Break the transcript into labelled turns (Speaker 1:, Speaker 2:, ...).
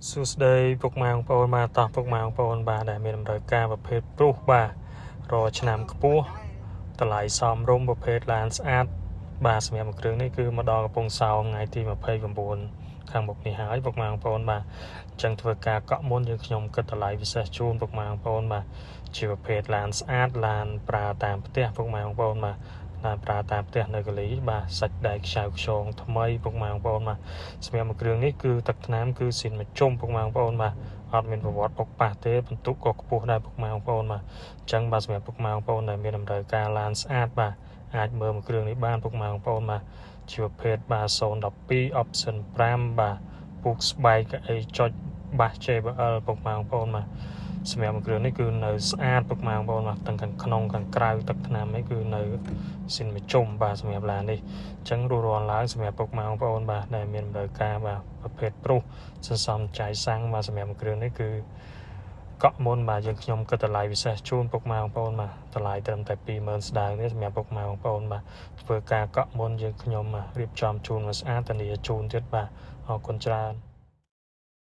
Speaker 1: សួស្តីពុកម៉ែបងប្អូនបាទតោះពុកម៉ែបងប្អូនបាទដែលមានតម្រូវការប្រភេទព្រុសបាទរឆ្នាំខ្ពស់តម្លៃសមរម្យប្រភេទឡានស្អាតបាទសម្រាប់មួយគ្រឿងនេះគឺមកដល់កំពង់សោមថ្ងៃទី29ខាងមុខនេះហើយពុកម៉ែបងប្អូនបាទអញ្ចឹងធ្វើការកក់មុនយើងខ្ញុំគិតតម្លៃពិសេសជូនពុកម៉ែបងប្អូនបាទជាប្រភេទឡានស្អាតឡានប្រើតាមផ្ទះពុកម៉ែបងប្អូនបាទឡានប្រើតាមផ្ទះនៅកលីបាទសាច់ដែកខ្ចៅខ្យងថ្មីពុកម៉ែបងប្អូនបាទសម្រាប់មួយគ្រឿងនេះគឺទឹកថ្នាំគឺស៊ីនមួយជុំពុកម៉ែបងប្អូនបាទអត់មានប្រវត្តិអុកប៉ះទេបន្ទុកក៏ខ្ពស់ដែរពុកម៉ែបងប្អូនបាទអញ្ចឹងបាទសម្រាប់ពុកម៉ែបងប្អូនដែលមានតម្រូវការឡានស្អាតបាទអាចមើលមួយគ្រឿងនេះបានពុកម៉ែបងប្អូនបាទជាប្រភេទបាទ012 option 5បាទពុកស្បែកអីចុចបាស JBL ពុកម៉ែបងប្អូនបាទសម្រាប់មួយគ្រឿងនេះគឺនៅស្អាតពុកម៉ែបងប្អូនបាទទាំងខាងក្នុងខាងក្រៅទឹកថ្នាំនេះគឺនៅស៊ីនមួយជុំបាទសម្រាប់ឡាននេះអញ្ចឹងរួចរាល់ឡើងសម្រាប់ពុកម៉ែបងប្អូនបាទដែលមានតម្រូវការបាទប្រភេទព្រុសសន្សំចាយសាំងបាទសម្រាប់មួយគ្រឿងនេះគឺកក់មុនបាទយើងខ្ញុំគិតតម្លៃពិសេសជូនពុកម៉ែបងប្អូនបាទតម្លៃត្រឹមតែ20000ស្ដើងទេសម្រាប់ពុកម៉ែបងប្អូនបាទធ្វើការកក់មុនយើងខ្ញុំរៀបចំជូនមកស្អាតធានាជូនទៀតបាទអរគុណច្រើន